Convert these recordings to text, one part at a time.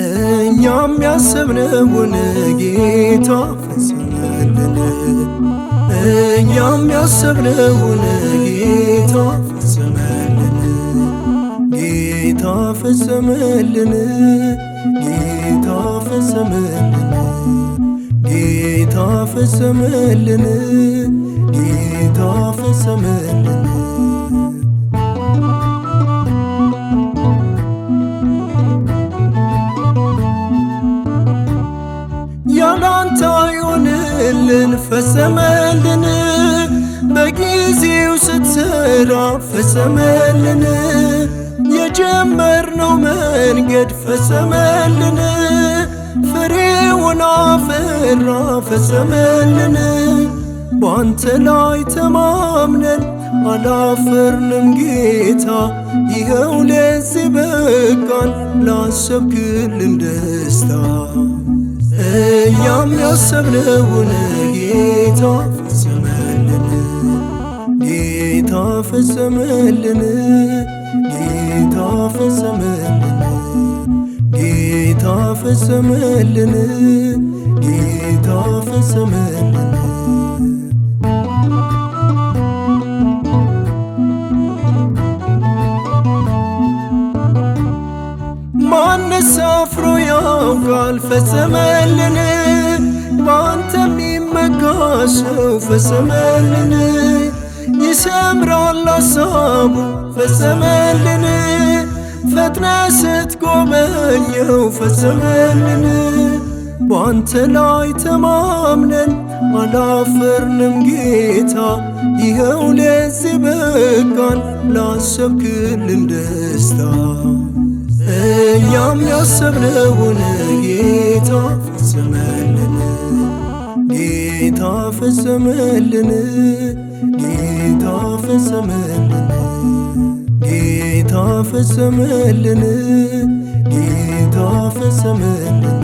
እኛም ያሰብነውን ጌታ ፈጸመልን። እኛም ያሰብነውን ጌታ ፈጸመልን። ጌታ ፈጸመልን። ጌታ ፈጸመልን። ጌታ ፈጸመልን። ጌታ ፈጸመልን። ያላንተ አይሆንልን ፈጸመልን። በጊዜው ስትሰራ ፈጸመልን። የጀመርነው መንገድ ፈጸመልን። ፍሬውን አፈራ ፈጸመልን። ባንተ ላይ ተማምነን አላፈርንም ጌታ፣ ይኸው ለዚህ በቃን ላሰብክልን ደስታ። እኛም ያሰብነውን ጌታ ፈጸመልን። ጌታ ፈጸመልን። ጌታ ፈጸመልን። ጌታ ፈጸመልን። ጌታ ፈጸመልን። ማንስ አፍሮ ያውቃል ፈጸመልን። ባንተ የሚመካ ሰው ፈጸመልን። ይሰምራል ሐሳቡ ፈጸመልን። ፈጥነ ስትጎበኘው ፈጸመልን። ባንተ ላይ ተማምነን አላፈርንም ጌታ፣ ይኸው ለዚህ በቃን ላሰብክልን ደስታ። እኛም ያሰብነውን ጌታ ፈጸመልን። ጌታ ፈጸመልን። ጌታ ፈጸመልን። ጌታ ፈጸመልን። ጌታ ፈጸመልን።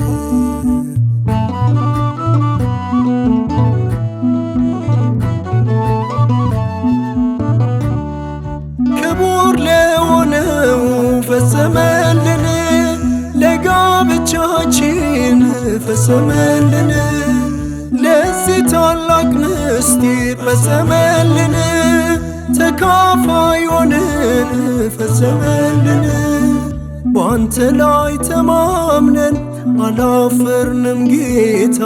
ክቡር ለሆነው ፈጸመልን። ለጋብቻችን ፈጸመልን። ለዚህ ታላቅ ምስጢር ፈጸመልን። ተካፋይ ሆነን ፈጸመልን። ባንተ ላይ ተማምነን አላፈርንም ጌታ፣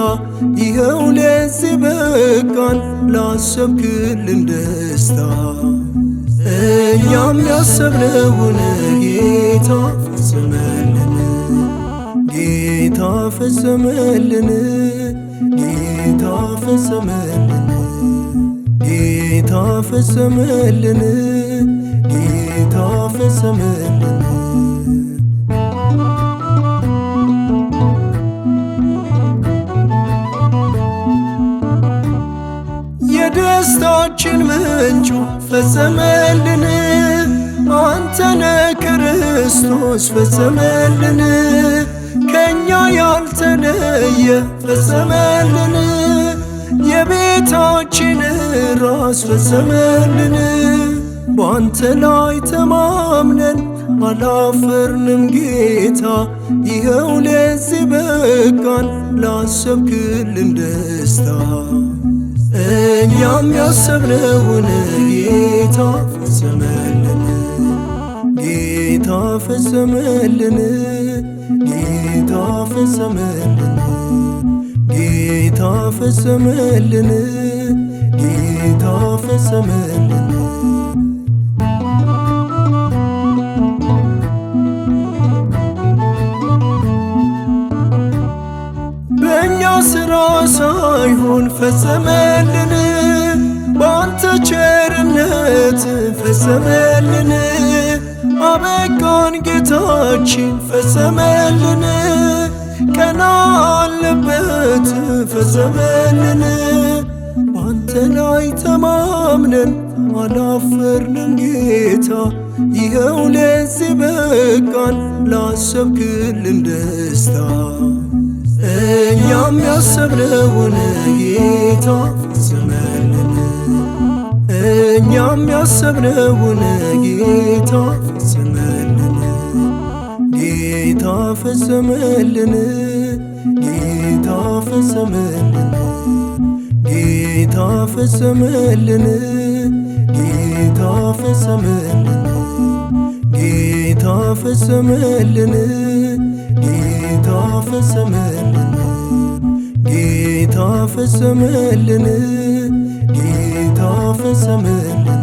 ይኸው ለዚህ በቃን ላሰብክልን ደስታ። እኛም ያሰብነውን ጌታ ፈጸመልን። ጌታ ፈጸመልን። ጌታ ፈጸመልን። ጌታ ፈጸመልን። ጌታ ፈጸመልን። የደስታችን ምንጩ ፈጸመልን። አንተነ ክርስቶስ ፈጸመልን። ከእኛ ያልተለየ ፈጸመልን። የቤታችን ራስ ፈጸመልን። ባንተ ላይ ተማምነን አላፈርንም ጌታ፣ ይኸው ለዚህ በቃን ላሰብክልን ደስታ። እኛም ያሰብነውን ጌታ ፈጸመልን። ጌታ ፈጸመልን። ጌታ ፈጸመልን። ጌታ ፈጸመልን። ጌታ ፈጸመልን። በእኛ ሥራ ሳይሆን ፈጸመልን። ባንተ ቸርነት ፈጸመልን። አበቃን ጌታችን ፈጸመልን። ቀና አለበት ፈጸመልን። ባንተ ላይ ተማምነን አላፈርንም ጌታ፣ ይኸው ለዚህ በቃን ላሰብክልን ደስታ። እኛም ያሰብነውን ጌታ ፈጸመልን። እኛም ያሰብነውን ጌታ ፈጸመልን። ጌታ ፈጸመልን። ጌታ ፈጸመልን። ጌታ ፈጸመልን። ጌታ ፈጸመልን። ጌታ ፈጸመልን። ጌታ ፈጸመልን። ጌታ ፈጸመልን። ጌታ ፈጸመልን።